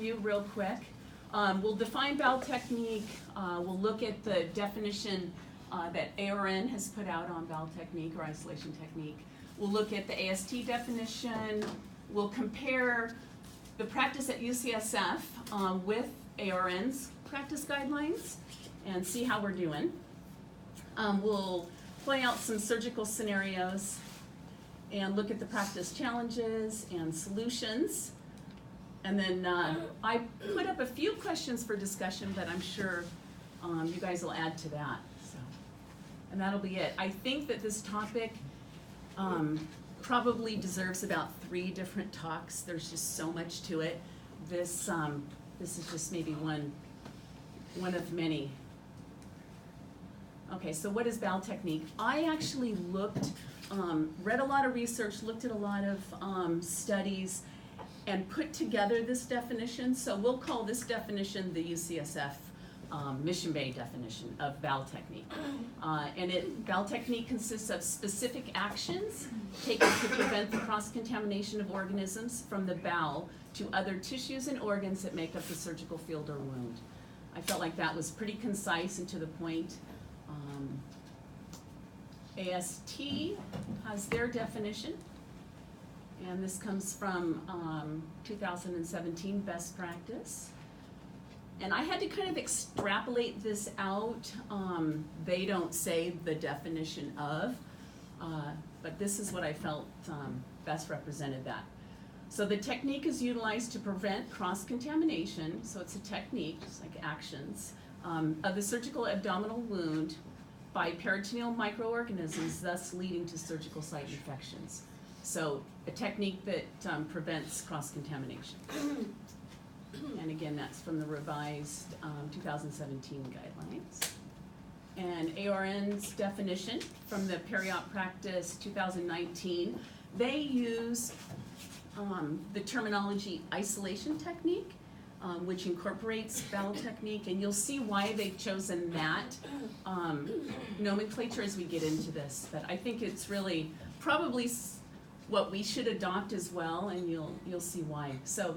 review real quick. We'll define bowel technique. We'll look at the definition that ARN has put out on bowel technique or isolation technique. We'll look at the AST definition. We'll compare the practice at UCSF with ARN's practice guidelines and see how we're doing. We'll play out some surgical scenarios and look at the practice challenges and solutions. And then I put up a few questions for discussion, but I'm sure you guys will add to that. So, and that'll be it. I think that this topic probably deserves about 3 different talks. There's just so much to it. This is just maybe one of many. Okay, so what is bowel technique? I actually looked, read a lot of research, looked at a lot of studies, and put together this definition. So we'll call this definition the UCSF Mission Bay definition of bowel technique. Bowel technique consists of specific actions taken to prevent the cross-contamination of organisms from the bowel to other tissues and organs that make up the surgical field or wound. I felt like that was pretty concise and to the point. AST has their definition, and this comes from 2017 best practice. And I had to kind of extrapolate this out. They don't say the definition of, but this is what I felt best represented that. So the technique is utilized to prevent cross-contamination, so it's a technique, just like actions, of the surgical abdominal wound by peritoneal microorganisms, thus leading to surgical site infections. So a technique that prevents cross-contamination. And again, that's from the revised 2017 guidelines. And ARN's definition from the Peri-Op Practice 2019, they use the terminology isolation technique, which incorporates bowel technique, and you'll see why they've chosen that nomenclature as we get into this. But I think it's really probably what we should adopt as well, and you'll see why. So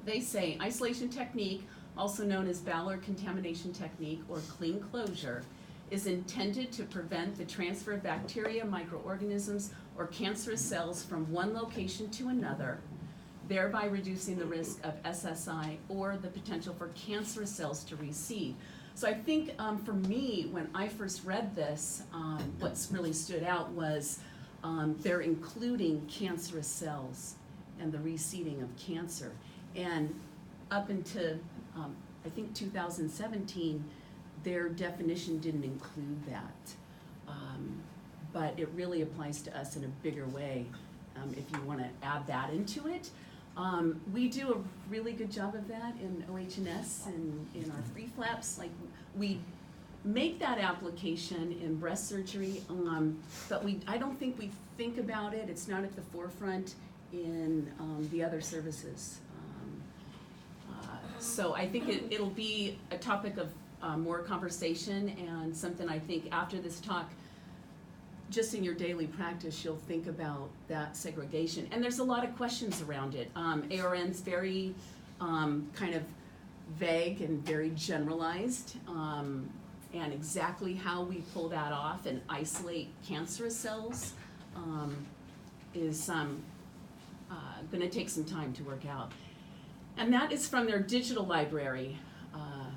they say isolation technique, also known as bowel contamination technique or clean closure, is intended to prevent the transfer of bacteria, microorganisms, or cancerous cells from one location to another, thereby reducing the risk of SSI or the potential for cancerous cells to reseed. So I think for me, when I first read this, what's really stood out was they're including cancerous cells and the reseeding of cancer. And up until, I think 2017, their definition didn't include that. But it really applies to us in a bigger way if you want to add that into it. We do a really good job of that in OH&S and in our free flaps. Like, we make that application in breast surgery, but I don't think we think about it. It's not at the forefront in the other services. So I think it'll be a topic of more conversation, and something I think after this talk, just in your daily practice, you'll think about that segregation. And there's a lot of questions around it. ARN's very kind of vague and very generalized, and exactly how we pull that off and isolate cancerous cells is going to take some time to work out. And that is from their digital library. I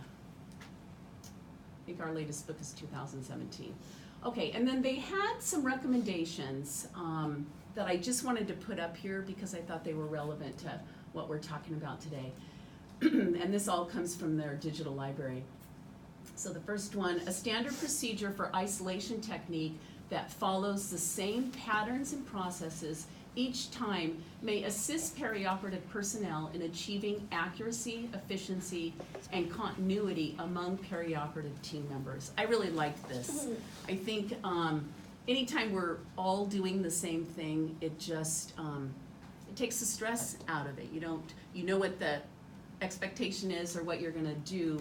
think our latest book is 2017. Okay, and then they had some recommendations that I just wanted to put up here because I thought they were relevant to what we're talking about today. And this all comes from their digital library. So the first one, a standard procedure for isolation technique that follows the same patterns and processes each time may assist perioperative personnel in achieving accuracy, efficiency, and continuity among perioperative team members. I really liked this. I think anytime we're all doing the same thing, it just it takes the stress out of it. You know what the expectation is or what you're going to do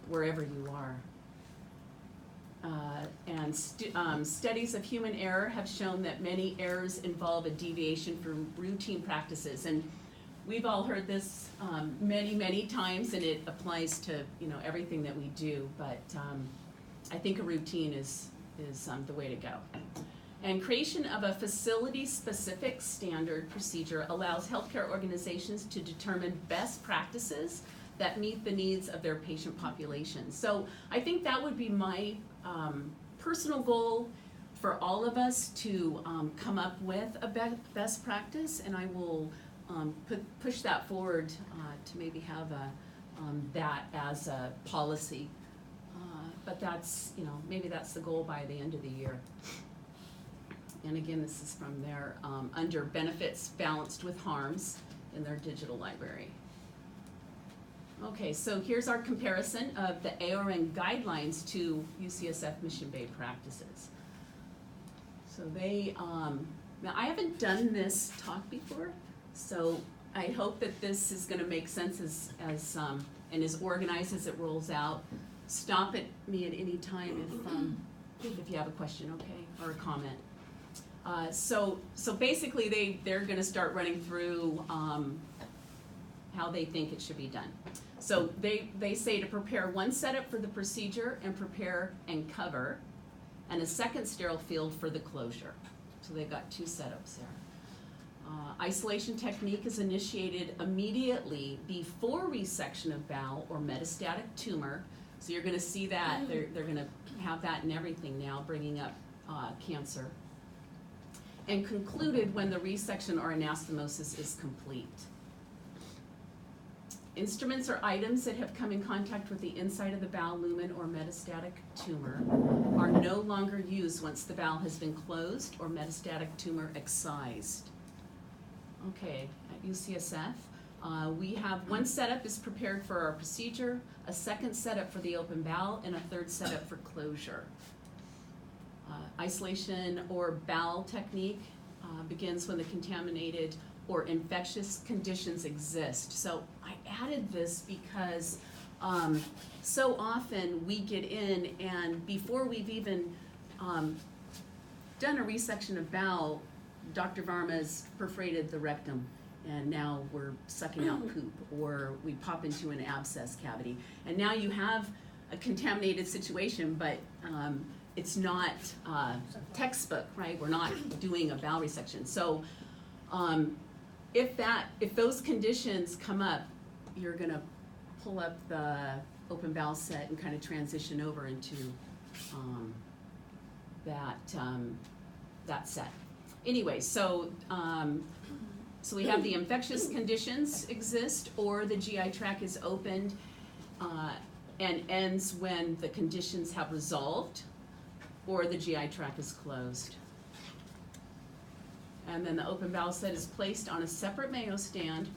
wherever you are. Studies of human error have shown that many errors involve a deviation from routine practices. And we've all heard this many, many times, and it applies to, you know, everything that we do, but I think a routine is the way to go. And creation of a facility-specific standard procedure allows healthcare organizations to determine best practices that meet the needs of their patient population. So I think that would be my personal goal for all of us to come up with a best practice, and I will push that forward to maybe have that as a policy. But that's, you know, maybe that's the goal by the end of the year. And again, this is from their, under benefits balanced with harms in their digital library. Okay, so here's our comparison of the ARN guidelines to UCSF Mission Bay practices. So they, now I haven't done this talk before, so I hope that this is gonna make sense as and as organized as it rolls out. Stop at me at any time if you have a question, okay, or a comment. So basically they're gonna start running through how they think it should be done. So they say to prepare one setup for the procedure and prepare and cover, and a second sterile field for the closure. So they've got two setups there. Isolation technique is initiated immediately before resection of bowel or metastatic tumor. So you're gonna see that, they're gonna have that in everything now, bringing up cancer. And concluded when the resection or anastomosis is complete. Instruments or items that have come in contact with the inside of the bowel lumen or metastatic tumor are no longer used once the bowel has been closed or metastatic tumor excised. Okay, at UCSF, we have one setup is prepared for our procedure, a second setup for the open bowel, and a third setup for closure. Isolation or bowel technique begins when the contaminated or infectious conditions exist. So I added this because so often we get in and before we've even done a resection of bowel, Dr. Varma's perforated the rectum and now we're sucking out poop, or we pop into an abscess cavity. And now you have a contaminated situation, but it's not textbook, right? We're not doing a bowel resection. So if those conditions come up, you're gonna pull up the open bowel set and kind of transition over into that set. Anyway, so we have the infectious conditions exist, or the GI tract is opened and ends when the conditions have resolved, or the GI tract is closed. And then the open bowel set is placed on a separate Mayo stand.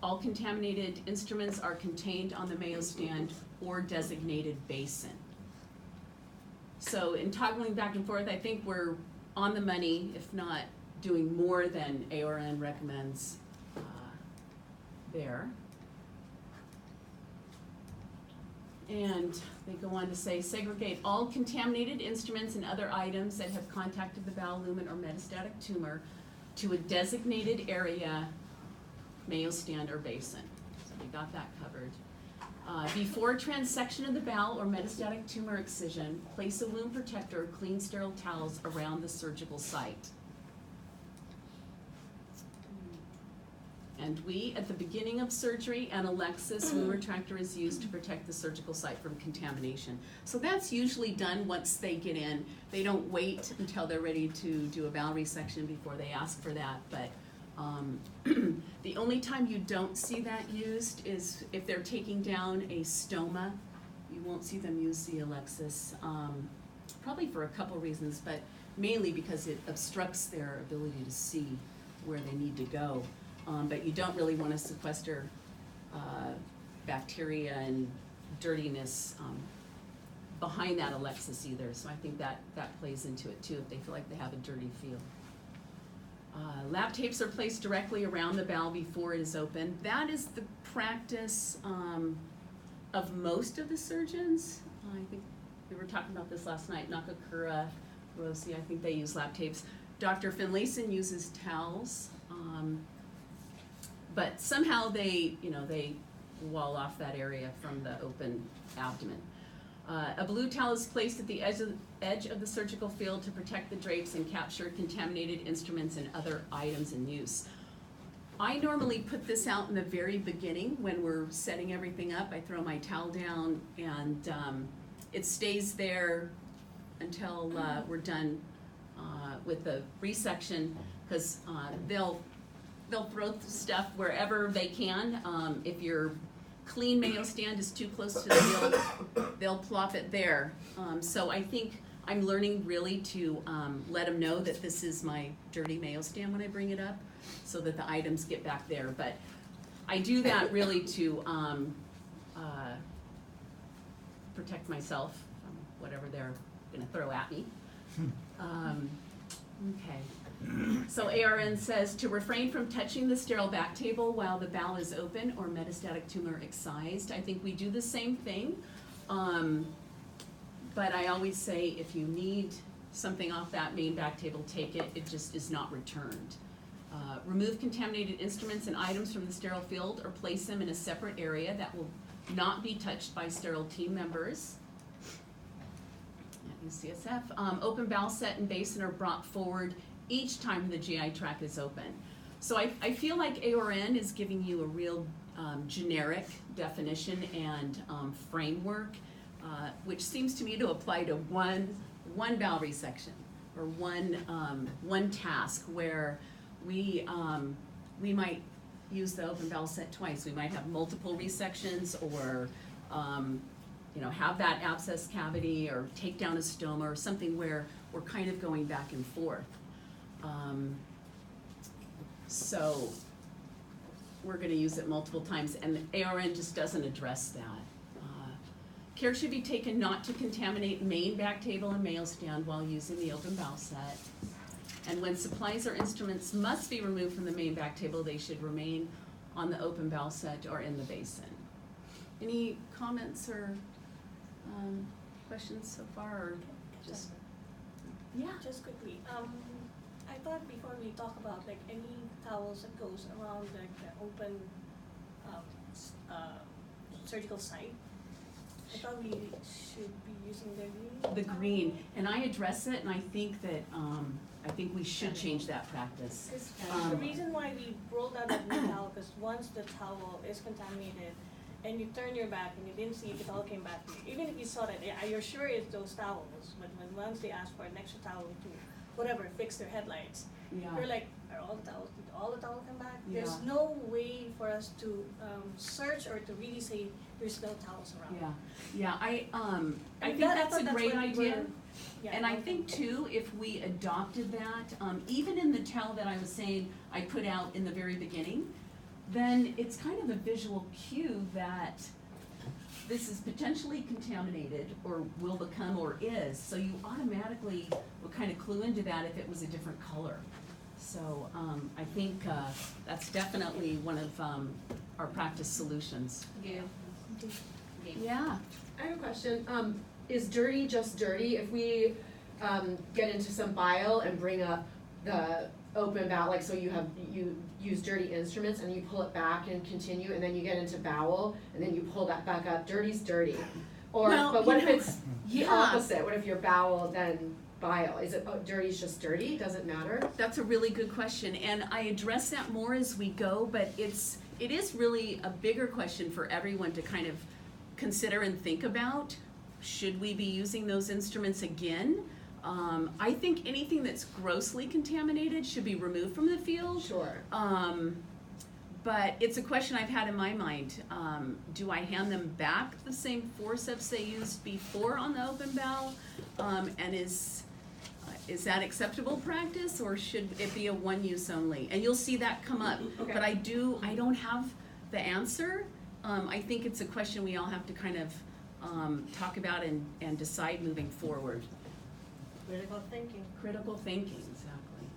All contaminated instruments are contained on the Mayo stand or designated basin. So in toggling back and forth, I think we're on the money, if not doing more than ARN recommends there. And they go on to say, segregate all contaminated instruments and other items that have contacted the bowel lumen or metastatic tumor to a designated area, Mayo stand or basin. So we got that covered. Before transection of the bowel or metastatic tumor excision, place a wound protector or clean sterile towels around the surgical site. And we, at the beginning of surgery, an Alexis wound retractor is used to protect the surgical site from contamination. So that's usually done once they get in. They don't wait until they're ready to do a bowel resection before they ask for that. But the only time you don't see that used is if they're taking down a stoma. You won't see them use the Alexis, probably for a couple reasons, but mainly because it obstructs their ability to see where they need to go. But you don't really want to sequester bacteria and dirtiness behind that Alexis either. So I think that plays into it too, if they feel like they have a dirty feel. Lap tapes are placed directly around the bowel before it is open. That is the practice of most of the surgeons. I think we were talking about this last night. Nakakura, Rossi, I think they use lap tapes. Dr. Finlayson uses towels. but somehow they wall off that area from the open abdomen. A blue towel is placed at the edge of the surgical field to protect the drapes and capture contaminated instruments and other items in use. I normally put this out in the very beginning when we're setting everything up. I throw my towel down and it stays there until we're done with the resection, because they'll throw stuff wherever they can. If your clean Mayo stand is too close to the field, they'll plop it there. So I think I'm learning really to let them know that this is my dirty Mayo stand when I bring it up, so that the items get back there. But I do that really to protect myself from whatever they're gonna throw at me. Okay. So ARN says to refrain from touching the sterile back table while the bowel is open or metastatic tumor excised. I think we do the same thing. But I always say if you need something off that main back table, take it. It just is not returned. Remove contaminated instruments and items from the sterile field or place them in a separate area that will not be touched by sterile team members. At UCSF. Open bowel set and basin are brought forward each time the GI tract is open. So I feel like ARN is giving you a real generic definition and framework, which seems to me to apply to one bowel resection or one task where we might use the open bowel set twice. We might have multiple resections, or have that abscess cavity, or take down a stoma, or something where we're kind of going back and forth. So we're going to use it multiple times, and the ARN just doesn't address that. Care should be taken not to contaminate main back table and Mayo stand while using the open bowel set. And when supplies or instruments must be removed from the main back table, they should remain on the open bowel set or in the basin. Any comments or questions so far, or just? Yeah. Just quickly, I thought before we talk about like any towels that goes around like the open surgical site, I thought we should be using the green. The green, and I address it, and I think that I think we should change that practice. The reason why we rolled out that green towel, because once the towel is contaminated, and you turn your back and you didn't see if it all came back to you, even if you saw that, you're sure it's those towels, but when once they ask for an extra towel to whatever fix their did you're like, did all the towels come back? Yeah. There's no way for us to search or to really say there's no towels around. Yeah, I think that's a great idea. And I think too, if we adopted that, even in the towel that I was saying I put out in the very beginning, then it's kind of a visual cue that this is potentially contaminated or will become or is. So you automatically will kind of clue into that if it was a different color. So I think that's definitely one of our practice solutions. Yeah. I have a question. Is dirty just dirty? If we get into some bile and bring up the open bowel, like so you use dirty instruments and you pull it back and continue, and then you get into bowel and then you pull that back up, dirty's dirty. Or well, but what if it's the opposite? What if your bowel then bile? Is it dirty's just dirty? Does it matter? That's a really good question, and I address that more as we go, but it is really a bigger question for everyone to kind of consider and think about. Should we be using those instruments again? I think anything that's grossly contaminated should be removed from the field. Sure. But it's a question I've had in my mind. Do I hand them back the same forceps they used before on the open bowel? And is that acceptable practice, or should it be a one use only? And you'll see that come up. Okay. But I don't have the answer. I think it's a question we all have to kind of talk about and decide moving forward. Critical thinking. Critical thinking, exactly,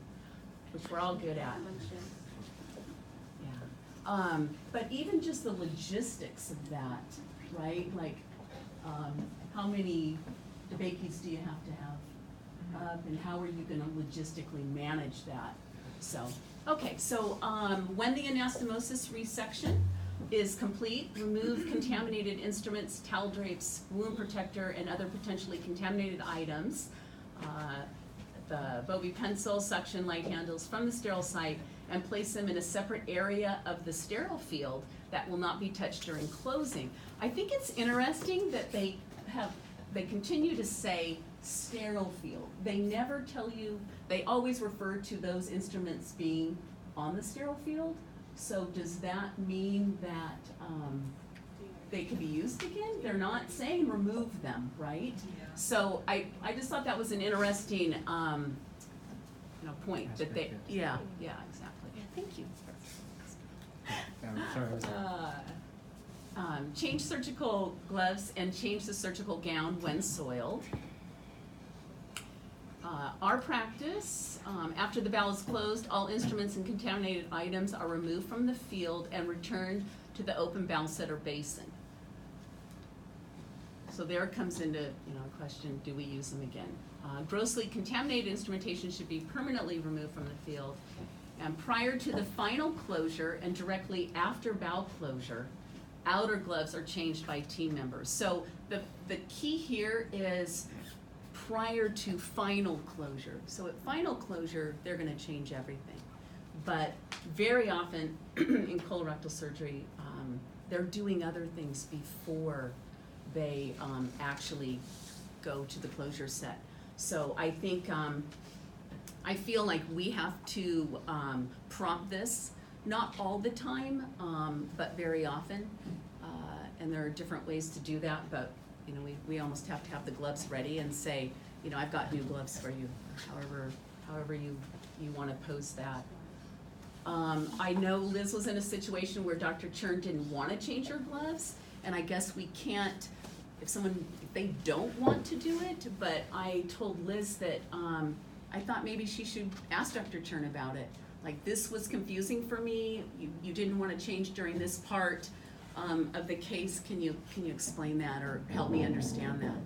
which we're all good at. Yeah. But even just the logistics of that, right? Like, how many debakies do you have to have up, and how are you going to logistically manage that? So Okay, so when the anastomosis resection is complete, remove contaminated instruments, towel drapes, wound protector, and other potentially contaminated items. The Bovie pencil, suction, light handles from the sterile site, and place them in a separate area of the sterile field that will not be touched during closing. I think it's interesting that they continue to say sterile field. They never tell you, they always refer to those instruments being on the sterile field. So does that mean that they can be used again? They're not saying remove them, right? Yeah. So I just thought that was an interesting point that they, Aspect, yeah, exactly. Thank you. Sorry. Change surgical gloves and change the surgical gown when soiled. Our practice, after the bowel is closed, all instruments and contaminated items are removed from the field and returned to the open bowel set or basin. So there comes into, a question, do we use them again? Grossly contaminated instrumentation should be permanently removed from the field. And prior to the final closure and directly after bowel closure, outer gloves are changed by team members. So the key here is prior to final closure. So at final closure, they're gonna change everything. But very often in colorectal surgery, they're doing other things before they actually go to the closure set. So I think, I feel like we have to prompt this, not all the time, but very often. And there are different ways to do that, but we almost have to have the gloves ready and say, I've got new gloves for you, however you wanna pose that. I know Liz was in a situation where Dr. Chern didn't wanna change her gloves, and I guess we can't, if they don't want to do it, but I told Liz that, I thought maybe she should ask Dr. Chern about it. Like, this was confusing for me, you didn't wanna change during this part of the case, can you explain that or help me understand that?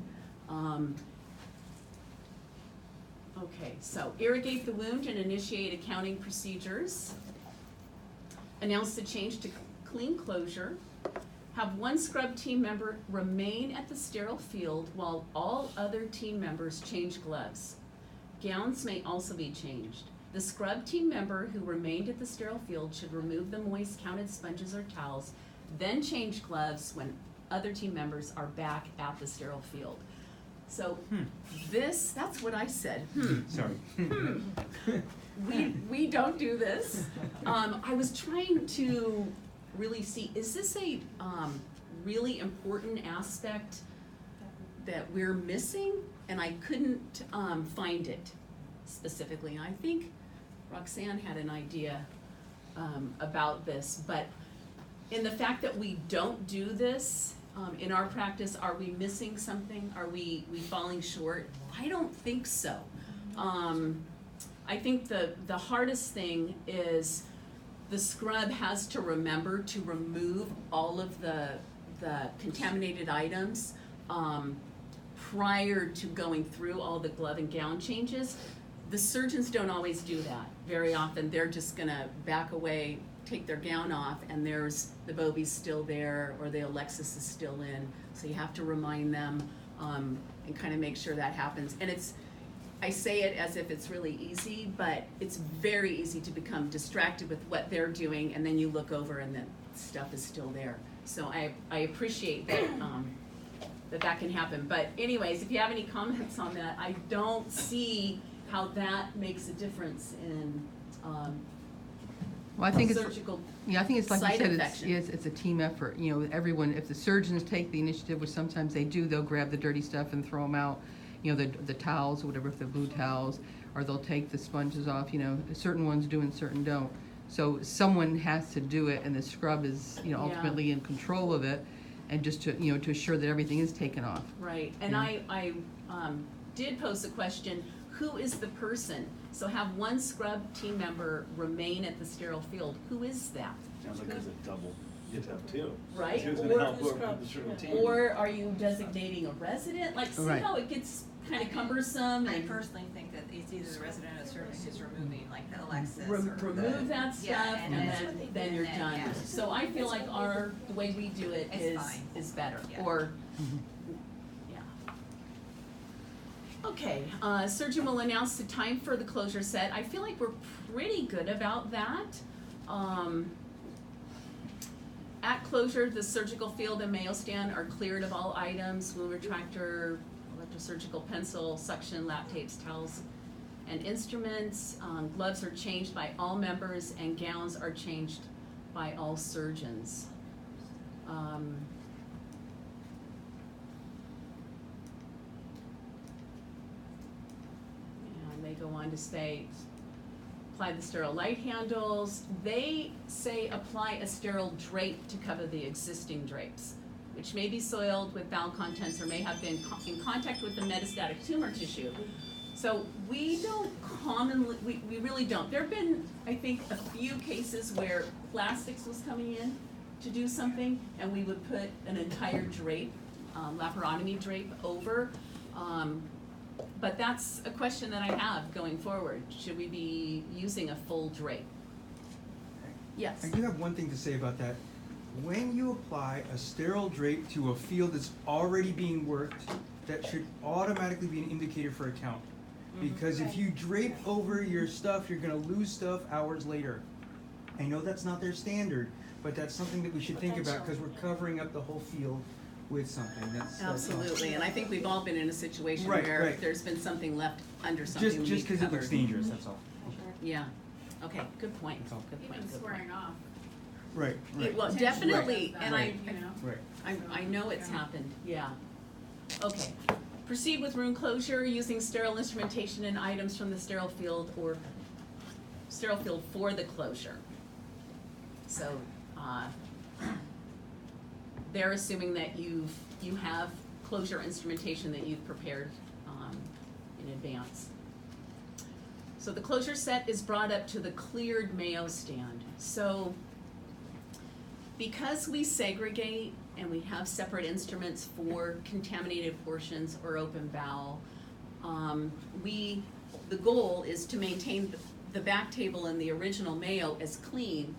Okay, so irrigate the wound and initiate accounting procedures. Announce the change to clean closure. Have one scrub team member remain at the sterile field while all other team members change gloves. Gowns may also be changed. The scrub team member who remained at the sterile field should remove the moist counted sponges or towels, then change gloves when other team members are back at the sterile field. So that's what I said. Sorry. We don't do this. I was trying to really see, is this a really important aspect that we're missing? And I couldn't find it specifically. And I think Roxanne had an idea about this, but in the fact that we don't do this in our practice, are we missing something? Are we falling short? I don't think so. I think the hardest thing is the scrub has to remember to remove all of the contaminated items prior to going through all the glove and gown changes. The surgeons don't always do that. Very often they're just gonna back away, take their gown off, and there's the Bovie's still there or the Alexis is still in. So you have to remind them and kind of make sure that happens. And I say it as if it's really easy, but it's very easy to become distracted with what they're doing, and then you look over and the stuff is still there. So I appreciate that that can happen. But anyways, if you have any comments on that, I don't see how that makes a difference in Well, I think surgical I think it's like you site said, infection. it's a team effort. Everyone, if the surgeons take the initiative, which sometimes they do, they'll grab the dirty stuff and throw them out. The towels or whatever, if they're blue towels, or they'll take the sponges off. Certain ones do and certain don't. So someone has to do it, and the scrub is, ultimately in control of it, and just to, to assure that everything is taken off. Right, and Yeah. I did pose the question, who is the person? So have one scrub team member remain at the sterile field. Who is that? Sounds like it's a double. You have to have two. Right? Two's Or- gonna help Two with the scrubs, certain yeah. team. Or are you designating a resident? Like, see Right. how it gets kind of cumbersome I and personally think that it's either the resident or serving who's removing, like the Alexis re- or the. remove that stuff Yeah, and then you're done. yeah. So I feel like the way we do it It's fine. is better, Yeah. or, yeah. Okay, surgeon will announce the time for the closure set. I feel like we're pretty good about that. At closure, the surgical field and Mayo stand are cleared of all items, wound retractor, electrosurgical pencil, suction, lap tapes, towels, and instruments. Gloves are changed by all members and gowns are changed by all surgeons. And they go on to say, apply the sterile light handles. They say apply a sterile drape to cover the existing drapes, which may be soiled with bowel contents or may have been in contact with the metastatic tumor tissue. So we don't commonly, we really don't. There have been, I think, a few cases where plastics was coming in to do something, and we would put an entire drape, laparotomy drape over. But that's a question that I have going forward. Should we be using a full drape? Yes. I do have one thing to say about that. When you apply a sterile drape to a field that's already being worked, that should automatically be an indicator for a count. Because if you drape over your stuff, you're gonna lose stuff hours later. I know that's not their standard, but that's something that we should think about, because we're covering up the whole field with something. That's all. Absolutely, and I think we've all been in a situation Right, where right. there's been something left under something Just we because it looks covered. dangerous, that's all. Yeah, okay, good point, That's all. good point, Even good point. swearing off, Right, Yeah, right. well, Potentially definitely, does and that, I, you know? Right. I know it's happened, yeah. Okay, proceed with wound closure using sterile instrumentation and items from the sterile field or sterile field for the closure. So, they're assuming that you have closure instrumentation that you've prepared, in advance. So the closure set is brought up to the cleared Mayo stand. So, because we segregate and we have separate instruments for contaminated portions or open bowel, the goal is to maintain the back table in the original Mayo as clean,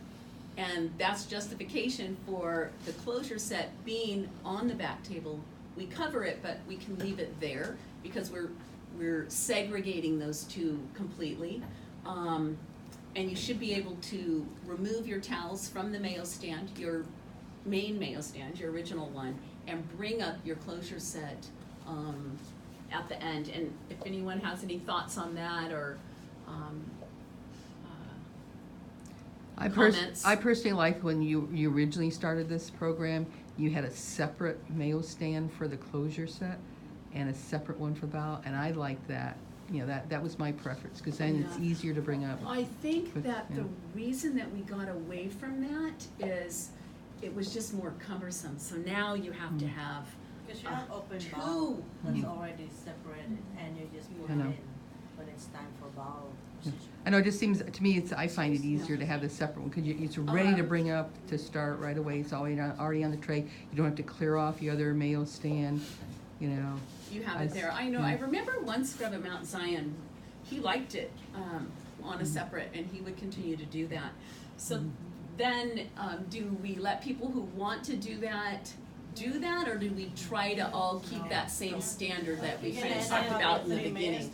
and that's justification for the closure set being on the back table. We cover it, but we can leave it there because we're segregating those two completely. And you should be able to remove your towels from the Mayo stand, your main Mayo stand, your original one, and bring up your closure set at the end. And if anyone has any thoughts on that or comments. I personally like when you originally started this program, you had a separate Mayo stand for the closure set and a separate one for bowel, and I like that. You know, that was my preference, because then it's Yeah. easier to bring up. I think But, that the yeah. reason that we got away from that is it was just more cumbersome. So now you have to have, Because you have open two. bowel that's Mhm. already separated, and you just put I it know. in when it's time for bowel procedure. I know, it just seems, to me, I find it easier to have the separate one, because it's ready to bring up to start right away. It's already on the tray. You don't have to clear off your other Mayo stand, you know. you have it there. I know, yeah. I remember one scrub at Mount Zion, he liked it on a separate, and he would continue to do that. So then, do we let people who want to do that, or do we try to all keep that same standard that we kind of talked about in the beginning?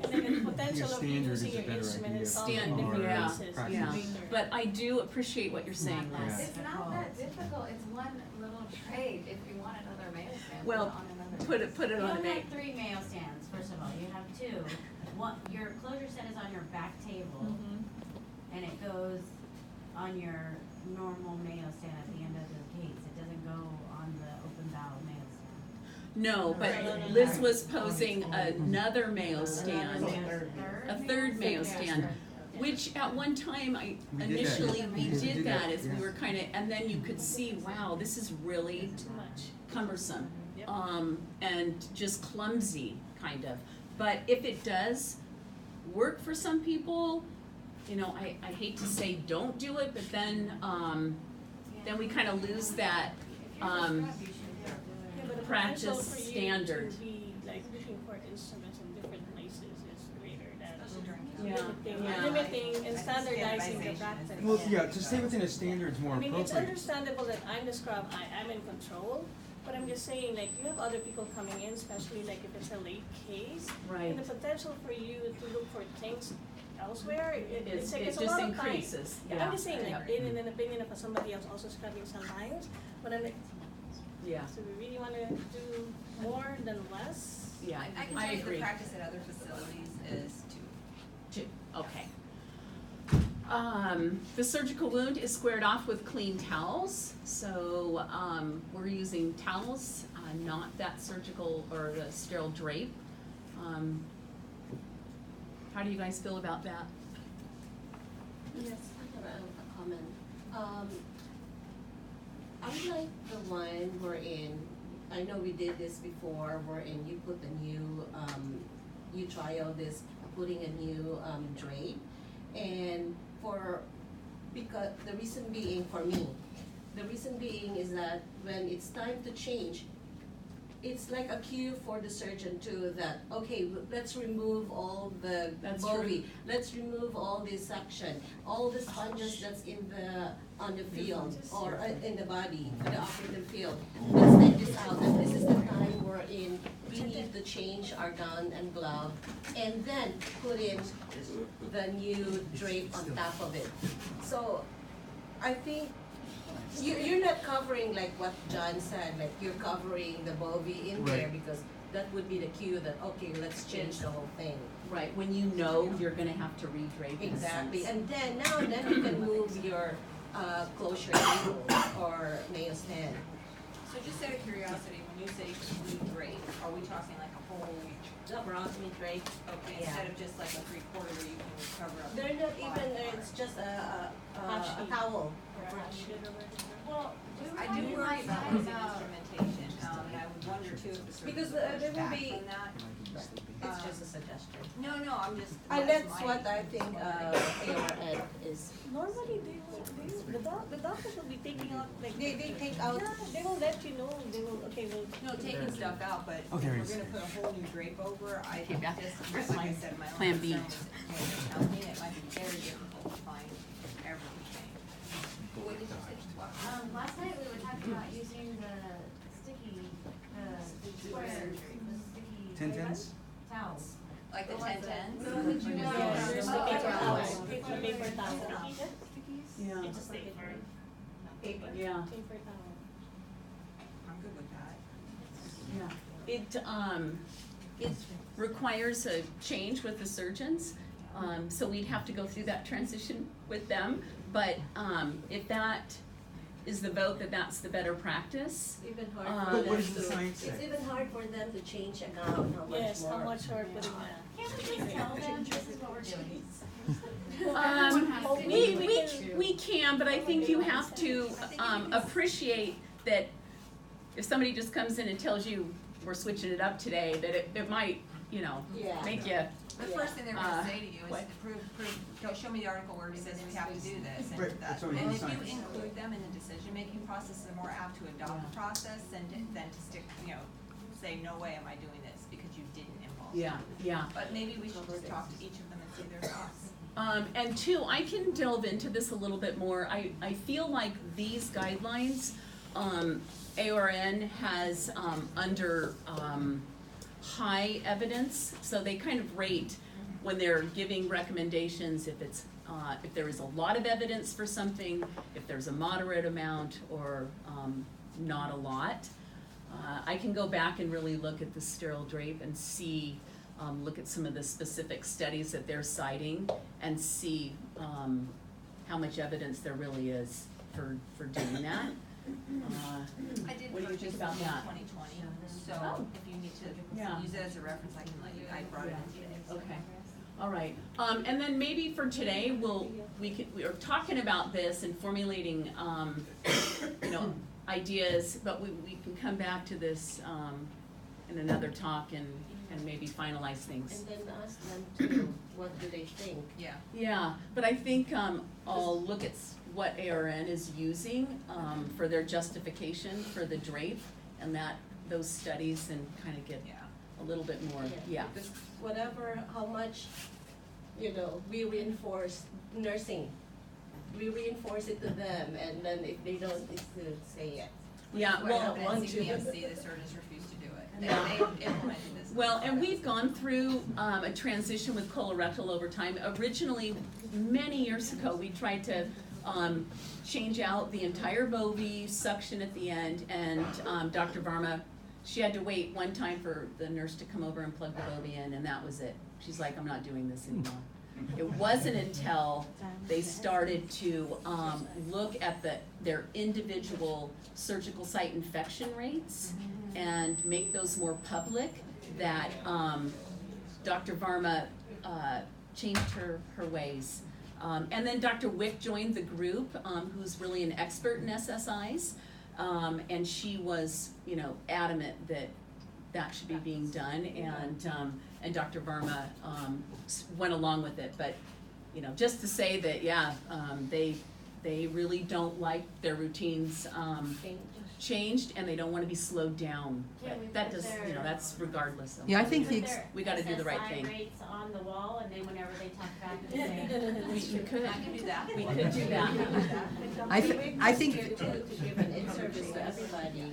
I think the potential Your of standard is using a your better instrument idea. is Stand, on Or yeah, basis. yeah. practice. But I do appreciate what you're saying, Not Liz. that It's not that difficult, it's one little tray, if you want another Mayo stand, put Well, it on another. Put it You on a don't May. have 3 Mayo stands, first of all, you have 2. One, your closure set is on your back table, and it goes on your normal Mayo stand at the end of the gates. It doesn't go on the open bowel Mayo stand. No, but Liz was posing another Mayo stand, a third Mayo stand, which at one time We did that. initially we We did did that that, as we yes. were kind of, and then you could see, wow, this is really Too much. cumbersome, Yep. and just clumsy, kind of. But if it does work for some people, you know, I hate to say don't do it, but then we kind of lose that, Yeah, but the practice potential for you standard. to be like looking for instruments in different places is greater than Yeah. limiting and standardizing the practice. Well, yeah, to stay within a standard is more I mean, it's appropriate. understandable that I'm the scrub, I'm in control, but I'm just saying, like, you have other people coming in, especially like if it's a late case. Right. And the potential for you to look for things elsewhere, it's like, It it's a just lot of time. increases, Yeah, yeah. I'm just saying, like, Yeah. in an opinion of somebody else also scrubbing sometimes, but I'm like, Yeah, so we really wanna do more than less? yeah, I can I tell you the agree. practice at other facilities is to Okay. The surgical wound is squared off with clean towels, so, we're using towels, not that surgical or the sterile drape. How do you guys feel about that? Yes, I have a comment. I like the one wherein, I know we did this before, wherein you put a new, you trial this, putting a new drape. And because the reason being for me, the reason being is that when it's time to change, it's like a cue for the surgeon too that, okay, let's remove all the That's bovie, let's remove all this section, all the sponges that's on the field or in the body, on the operative field. Let's take this out, and this is the time wherein we need to change our gown and glove, and then put in the new drape on top of it. So, I think you're not covering like what John said, like you're covering the bovie in there Right. because that would be the cue that, okay, let's change the whole thing. Right, when you know you're gonna have to redrape in a Exactly, sense. and then now and then you can move your closure table or nail stand. So just out of curiosity, when you say complete drape, are we talking like a whole, Laparoscopy drape. okay, Yeah. instead of just like a 3/4 where you can cover up? They're not the even, bottom part? it's just a Patch. towel. Well, I do worry about using instrumentation, and I would wonder too if the surgeon Because, would push there will back be- from that. It's just a suggestion. No, I'm just. And that's what I think ARN is. Normally, the doctors will be taking out, like. They take out. Yeah, they will let you know, they will, okay, well. No, taking stuff out, but if Okay, we're right. gonna put a whole new drape over, I Okay, yeah. just like I said, my own Plan B. concern was when you're telling me it might be very difficult to find everything. What did you say? Last night we were talking about using the sticky, square, the sticky. Ten-tens? Towels. Like the 10-10s? No, did you know? Yeah, there's the Oh, paper okay. towels, paper towels. Yeah, It's a paper. Paper. yeah, Paper towel. I'm good with that. yeah. It requires a change with the surgeons, so we'd have to go through that transition with them. But, if that is the vote that that's the better practice, It's even hard But for what them does the to, science it's say? even hard for them to change a gown, how much more. Yes, how much are putting that? Can't we just tell them this is what we're doing? we can, but I think you have to, appreciate that if somebody just comes in and tells you, we're switching it up today, that it might, Yeah. make you, The first thing they're gonna say to you is, what? don't show me the article where it says we have to do this and Right, that. that's always And in if you science. include them in the decision-making process, they're more apt to adopt the process than to stick, say, no way am I doing this because you didn't involve them. yeah. But maybe we should just talk to each of them and see their thoughts. And two, I can delve into this a little bit more. I feel like these guidelines, ARN has, under, high evidence, so they kind of rate when they're giving recommendations, if it's, if there is a lot of evidence for something, if there's a moderate amount, or, not a lot. I can go back and really look at the sterile drape and see, look at some of the specific studies that they're citing and see, how much evidence there really is for doing that. I did What do you purchase think them about in that? 2020, so Oh. if you need to Yeah. use it as a reference, I can let you, I brought it in today. Okay, all right, and then maybe for today, we are talking about this and formulating, ideas, but we can come back to this, in another talk and maybe finalize things. And then ask them to, what do they think? Yeah. Yeah, but I think, I'll look at what ARN is using, for their justification for the drape and those studies and kind of get Yeah. a a little bit more, yeah. Because whatever, how much, we reinforce nursing. We reinforce it to them, and then if they don't, it's to say it. Yeah, What well, happened want at to. CPMC, the surgeons refused to do it. Yeah. They implemented this. well, and we've gone through a transition with colorectal over time. Originally, many years ago, we tried to change out the entire bovie, suction at the end, and Dr. Varma, she had to wait one time for the nurse to come over and plug the bovie in, and that was it. She's like, I'm not doing this anymore. It wasn't until they started to look at their individual surgical site infection rates and make those more public that Dr. Varma changed her ways. And then Dr. Wick joined the group, who's really an expert in SSIs, and she was, adamant that should be being done, and Dr. Varma went along with it. But, just to say that, they really don't like their routines changed, and they don't want to be slowed down. Can't we But that put does, their- that's regardless of. Yeah, I think Put the their we gotta do the right SSI thing. rates on the wall, and then whenever they talk back, they say, We could. I can do that. We could do that. I think, To give an in-service to everybody.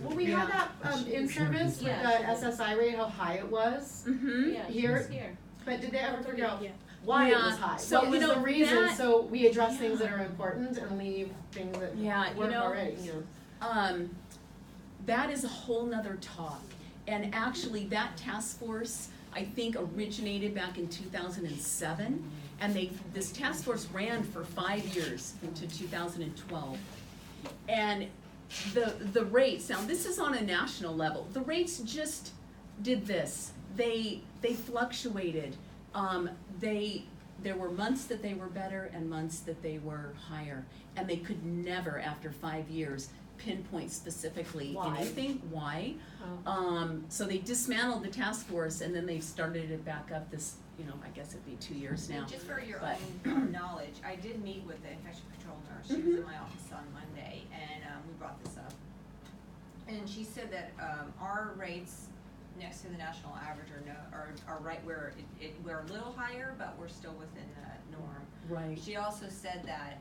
Well, we had that, in service with Yeah. the SSI rate, how high it was, Mm-hmm. Yeah, Here? she's here. but did they ever figure out Yeah. why it was Yeah, high? so, What was you know, the reason? that- So we address things that are important and leave things that Yeah, weren't already, That is a whole nother talk. And actually, that task force, I think, originated back in 2007. And this task force ran for 5 years into 2012. And the rates, now this is on a national level, the rates just did this. They fluctuated. There were months that they were better and months that they were higher. And they could never, after 5 years, pinpoint specifically Why? anything. Why? So they dismantled the task force, and then they started it back up this, I guess it'd be 2 years now. Just for your But- own knowledge, I did meet with the infection control nurse. She was in my office on Monday, and we brought this up. And she said that our rates next to the national average are right where we're a little higher, but we're still within the norm. Right. She also said that,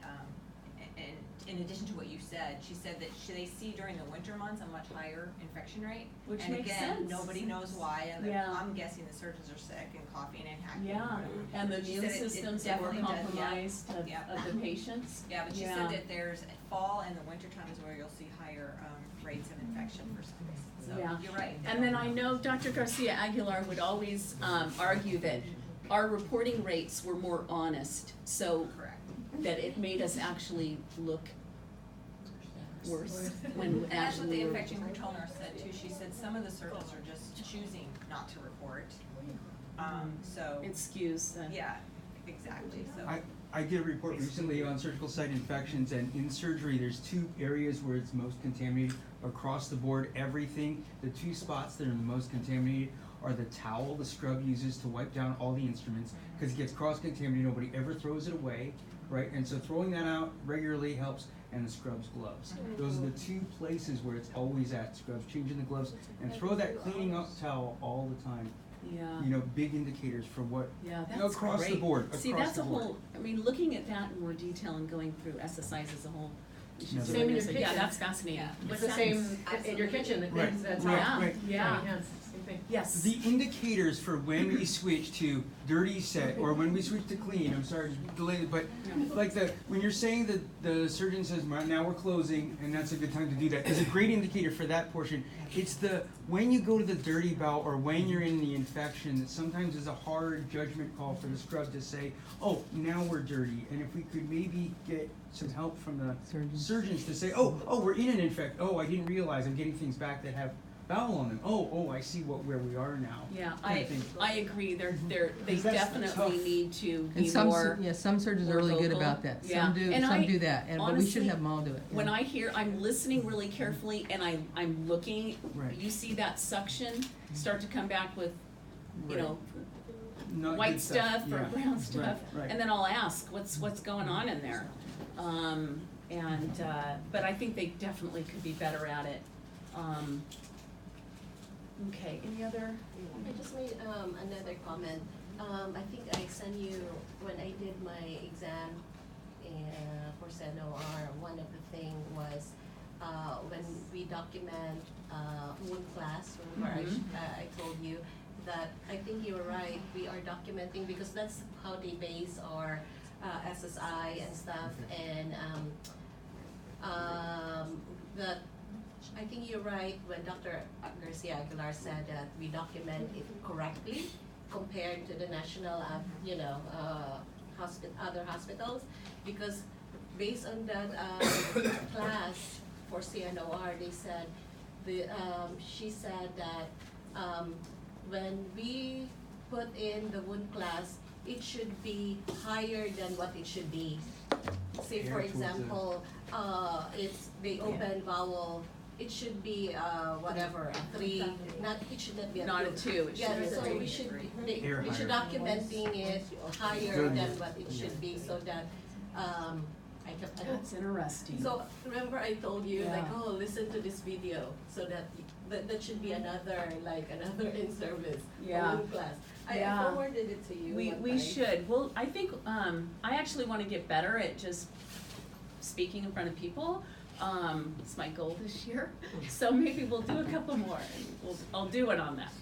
and in addition to what you said, she said that they see during the winter months a much higher infection rate. Which and makes again, sense. nobody knows why, and Yeah. I'm guessing the surgeons are sick and coughing and hacking. Yeah, and the She immune said it systems that were definitely does, yeah. compromised of Yeah. the patients. Yeah, but she Yeah. said that there's fall and the winter time is where you'll see higher rates of infection for some reason. So Yeah. you're right. And then I know Dr. Garcia Aguilar would always argue that our reporting rates were more honest, so Correct. that it made us actually look worse when And that's what actually the we were. infection control nurse said too. She said some of the surgeons are just choosing not to report. So, It skews the. yeah, exactly, so. I did a report recently on surgical site infections, and in surgery, there's 2 areas where it's most contaminated across the board, everything. The 2 spots that are the most contaminated are the towel the scrub uses to wipe down all the instruments, because it gets cross-contaminated, nobody ever throws it away, right? And so throwing that out regularly helps, and the scrub's gloves. Those are the 2 places where it's always at, scrubs, changing the gloves, and throw that cleaning up towel all the time. Yeah. Big indicators for what, Yeah, that's across the great. board, See, across that's the a board. whole, looking at that in more detail and going through SSIs as a whole. we should Same do in it your as a- Yeah, kitchen. that's fascinating. Yeah. It's What's the that? same in your kitchen, that Right, things, that's right, how. right. Yeah. Same thing. Yes. The indicators for when we switch to dirty set or when we switch to clean, I'm sorry to delay it, but like when you're saying that the surgeon says, now we're closing and that's a good time to do that, is a great indicator for that portion. It's when you go to the dirty bowel or when you're in the infection, that sometimes is a hard judgment call for the scrub to say, oh, now we're dirty. And if we could maybe get some help from the surgeons to say, oh, we're in an infect. Oh, I didn't realize I'm getting things back that have bowel on them. Oh, I see where we are now. Yeah, kind I of thing. agree, they 'Cause that's definitely tough. need to and be some, more. some surgeons are more really good vocal. about that. Yeah. Some do, And some I- do that, but we should honestly, have them all do it. When yeah. I hear, I'm listening really carefully and I'm looking, Right. you see that suction start to come back with, Right. Not white good stuff or Yeah. brown stuff, Right. and then I'll ask, what's going on in there? But I think they definitely could be better at it. Okay, any other? I just made another comment. I think I sent you, when I did my exam for CNOR, one of the thing was when we document wound class, remember I told you that I think you were right, we are documenting because that's how they base our SSI and stuff, and that I think you're right when Dr. Garcia Aguilar said that we document it correctly compared to the national, other hospitals, because based on that class for CNOR, they said she said that when we put in the wound class, it should be higher than what it should be. Say for example, it's the open bowel. It should be whatever, a 3, it should not be a 2. Not a 2, it should Yeah, be a so 3. we should Air we should higher. documenting it higher than what it should be, so that I kept. That's interesting. So remember I told you like, Yeah. oh, listen to this video, so that should be another in service Yeah. class. I Yeah. forwarded it to you. one We time. should. Well, I think, I actually wanna get better at just speaking in front of people. It's my goal this year, so maybe we'll do a couple more, and I'll do it on that.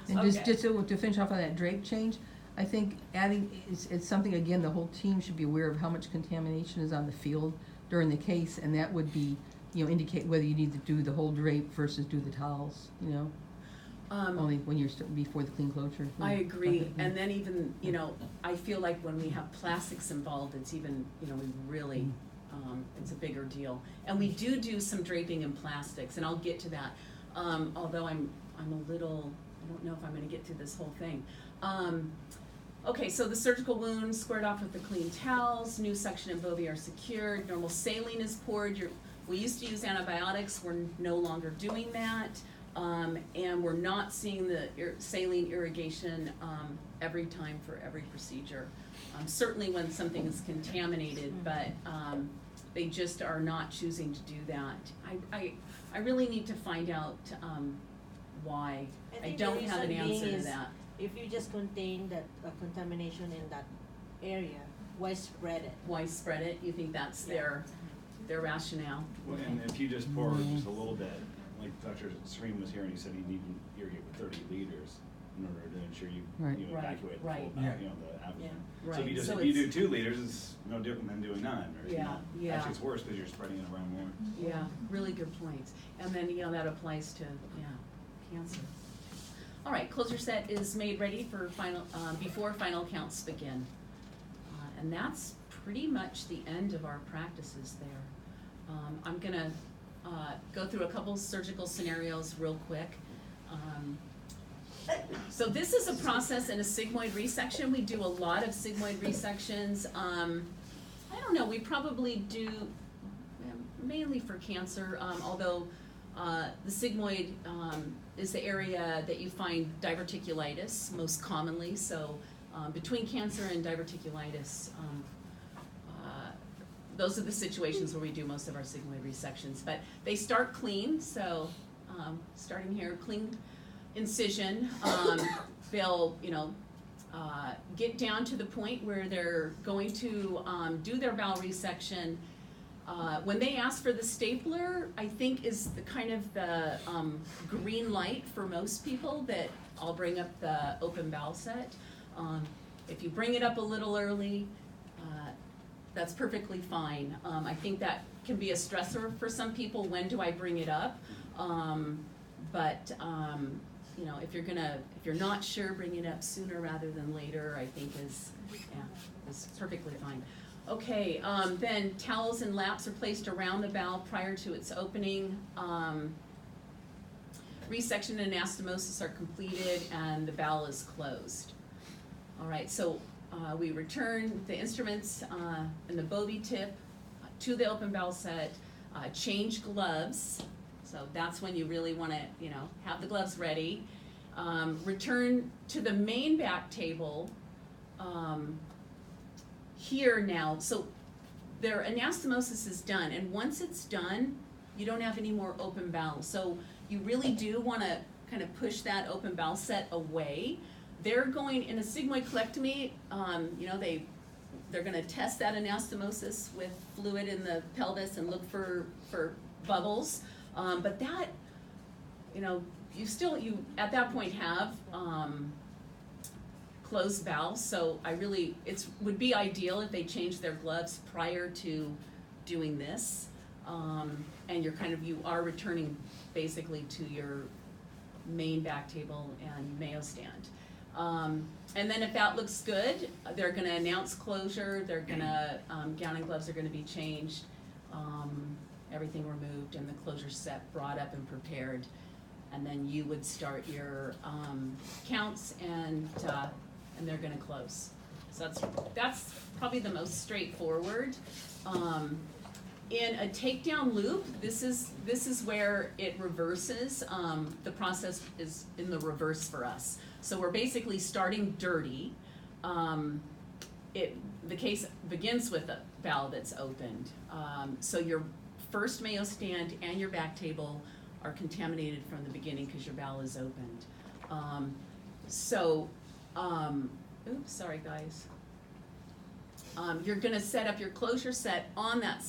And Okay. just to finish off on that drape change, I think adding, it's something, again, the whole team should be aware of how much contamination is on the field during the case, and that would be, indicate whether you need to do the whole drape versus do the towels, only when you're, before the clean closure. I agree, Okay. and then even, I feel like when we have plastics involved, it's even, we really, it's a bigger deal. And we do some draping in plastics, and I'll get to that, although I'm a little, I don't know if I'm gonna get through this whole thing. Okay, so the surgical wounds squared off with the clean towels, new suction and bovie are secured, normal saline is poured. We used to use antibiotics, we're no longer doing that. And we're not seeing the saline irrigation every time for every procedure. Certainly when something is contaminated, but they just are not choosing to do that. I really need to find out why. I think don't the have an reason being answer to is that. If you just contain that contamination in that area, why spread it? Why spread it? You think that's their rationale? Well, and if you just pour just a little bit, like Dr. Serene was here and he said you need to irrigate with 30 liters in order to ensure you, Right. evacuate the full, Right. the abdomen. Right. So if you just, So if you do it's- 2 liters, it's no different than doing none, or, Yeah. actually it's worse because you're spreading it around more. Yeah, really good points. And then, that applies to, cancer. All right, closure set is made ready for final, before final counts begin. And that's pretty much the end of our practices there. I'm gonna go through a couple surgical scenarios real quick. So this is a process in a sigmoid resection. We do a lot of sigmoid resections. I don't know, we probably do mainly for cancer, although the sigmoid is the area that you find diverticulitis most commonly. So between cancer and diverticulitis, those are the situations where we do most of our sigmoid resections. But they start clean, so starting here, clean incision. They'll, get down to the point where they're going to do their bowel resection. When they ask for the stapler, I think is the kind of the green light for most people that I'll bring up the open bowel set. If you bring it up a little early, that's perfectly fine. I think that can be a stressor for some people. When do I bring it up? But if you're not sure, bring it up sooner rather than later, I think is perfectly fine. Okay, then towels and laps are placed around the bowel prior to its opening. Resection and anastomosis are completed and the bowel is closed. All right, so we return the instruments and the bovie tip to the open bowel set, change gloves. So that's when you really want to, have the gloves ready. Return to the main back table. Here now, so their anastomosis is done, and once it's done, you don't have any more open bowel. So you really do wanna kind of push that open bowel set away. They're going, in a sigmoidectomy, you know, they're gonna test that anastomosis with fluid in the pelvis and look for bubbles. But that, you know, you at that point have, closed bowels, so would be ideal if they changed their gloves prior to doing this. And you are returning basically to your main back table and Mayo stand. And then if that looks good, they're gonna announce closure, gown and gloves are gonna be changed, everything removed and the closure set brought up and prepared. And then you would start your, counts and they're gonna close. So that's probably the most straightforward. In a takedown loop, this is where it reverses. The process is in the reverse for us. So we're basically starting dirty. The case begins with a bowel that's opened. So your first Mayo stand and your back table are contaminated from the beginning because your bowel is opened. Oops, sorry guys. You're gonna set up your closure set on that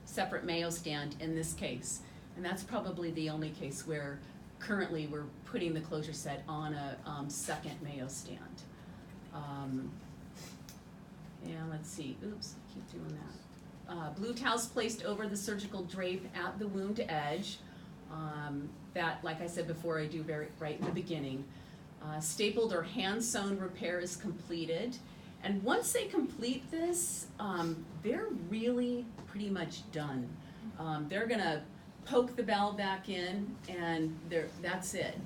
separate Mayo stand in this case. And that's probably the only case where currently we're putting the closure set on a second Mayo stand. And let's see, oops, I keep doing that. Blue towels placed over the surgical drape at the wound edge. That, like I said before, I do right in the beginning. Stapled or hand-sewn repair is completed. And once they complete this, they're really pretty much done. They're gonna poke the bowel back in and that's it.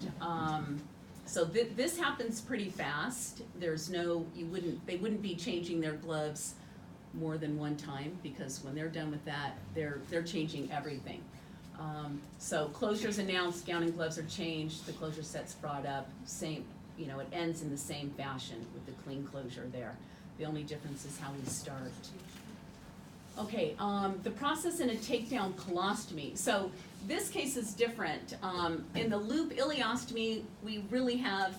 So this happens pretty fast. There's they wouldn't be changing their gloves more than one time because when they're done with that, they're changing everything. So closure's announced, gown and gloves are changed, the closure set's brought up, same, it ends in the same fashion with the clean closure there. The only difference is how we start. Okay, the process in a takedown colostomy. So this case is different. In the loop ileostomy, we really have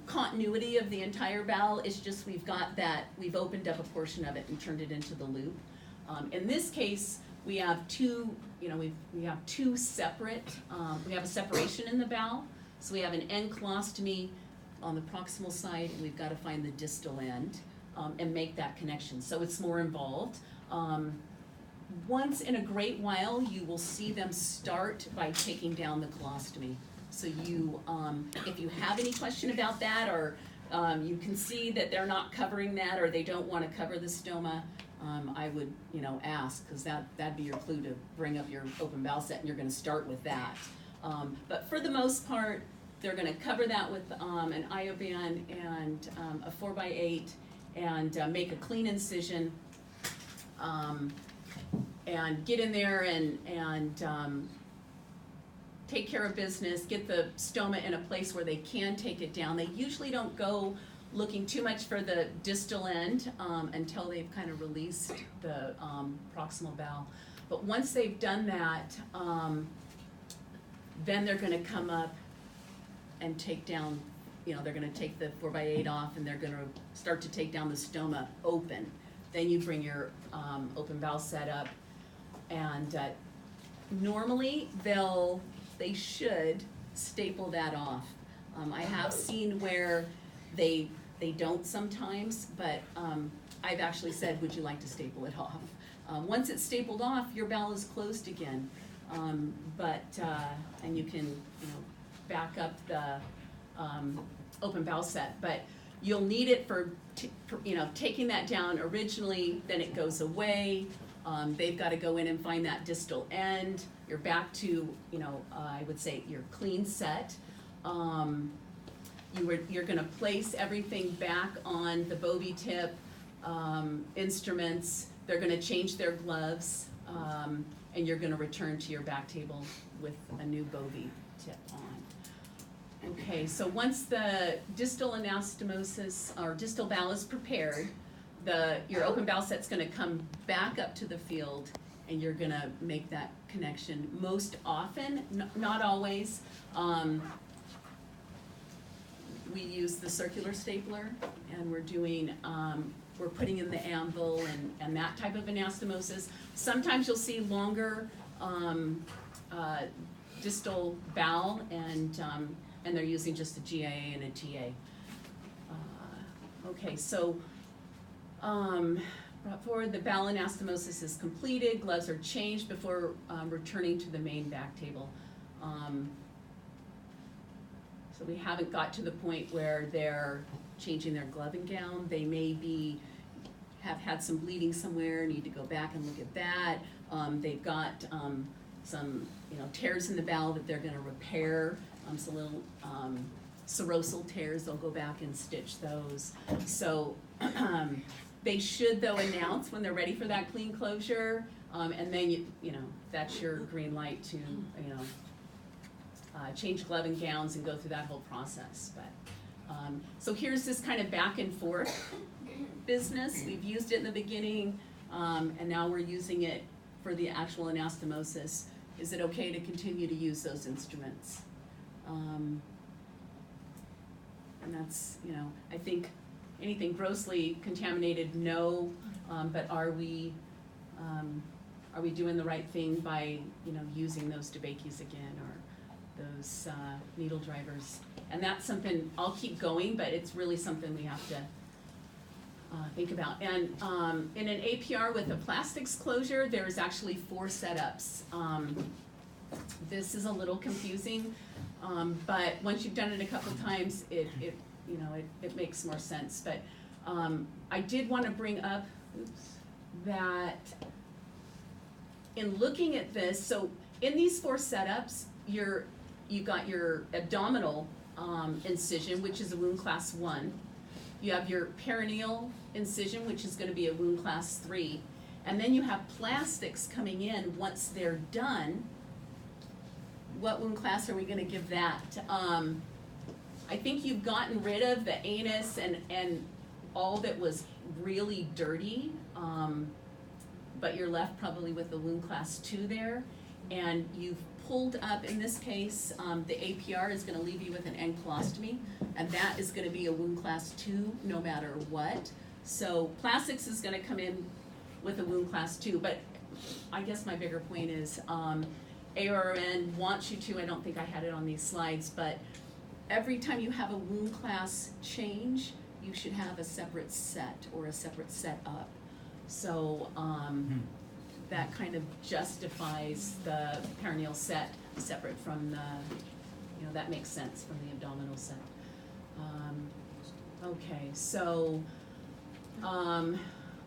continuity of the entire bowel. It's just we've opened up a portion of it and turned it into the loop. In this case, we have two separate, we have a separation in the bowel. So we have an end colostomy on the proximal side, and we've got to find the distal end and make that connection. So it's more involved. Once in a great while, you will see them start by taking down the colostomy. So if you have any question about that, or you can see that they're not covering that, or they don't want to cover the stoma, I would, ask, because that'd be your clue to bring up your open bowel set, and you're going to start with that. But for the most part, they're going to cover that with an Ioban and a 4x8, and make a clean incision, and get in there and take care of business, get the stoma in a place where they can take it down. They usually don't go looking too much for the distal end until they've kind of released the proximal bowel. But once they've done that, then they're gonna come up and take down, they're gonna take the 4x8 off, and they're gonna start to take down the stoma open. Then you bring your open bowel set up, and normally they should staple that off. I have seen where they don't sometimes, but I've actually said, would you like to staple it off? Once it's stapled off, your bowel is closed again. And you can, back up the open bowel set, but you'll need it for taking that down originally, then it goes away. They've got to go in and find that distal end. You're back to, I would say your clean set. You're gonna place everything back on the Bovie tip, instruments. They're gonna change their gloves, and you're gonna return to your back table with a new Bovie tip on. Okay, so once the distal anastomosis or distal bowel is prepared, your open bowel set's gonna come back up to the field, and and you're gonna make that connection. Most often, not always, we use the circular stapler, and we're doing, we're putting in the anvil and that type of anastomosis. Sometimes you'll see longer, distal bowel, and they're using just a GIA and a TA. Okay, so, brought forward, the bowel anastomosis is completed, gloves are changed before returning to the main back table. So we haven't got to the point where they're changing their glove and gown. They may have had some bleeding somewhere, need to go back and look at that. They've got some, tears in the bowel that they're gonna repair, some little serosal tears, they'll go back and stitch those. So they should though announce when they're ready for that clean closure, and then that's your green light to change glove and gowns and go through that whole process. But so here's this kind of back and forth business. We've used it in the beginning, and now we're using it for the actual anastomosis. Is it okay to continue to use those instruments? And that's, I think anything grossly contaminated, no, but are we doing the right thing by, using those DeBakey's again, or those needle drivers? And that's something, I'll keep going, but it's really something we have to think about. And in an APR with a plastics closure, there's actually 4 setups. This is a little confusing, but once you've done it a couple times, it makes more sense. But I did want to bring up that in looking at this, so in these 4 setups, you've got your abdominal incision, which is a wound class 1. You have your perineal incision, which is going to be a wound class 3. And then you have plastics coming in once they're done. What wound class are we going to give that? I think you've gotten rid of the anus and all that was really dirty, but you're left probably with the wound class 2 there. And you've pulled up, in this case, the APR is going to leave you with an end colostomy, and that is going to be a wound class 2 no matter what. So plastics is going to come in with a wound class 2, but I guess my bigger point is ARN wants you to, I don't think I had it on these slides, but every time you have a wound class change, you should have a separate set or a separate set up. So that kind of justifies the perineal set separate from the, that makes sense from the abdominal set. Okay, so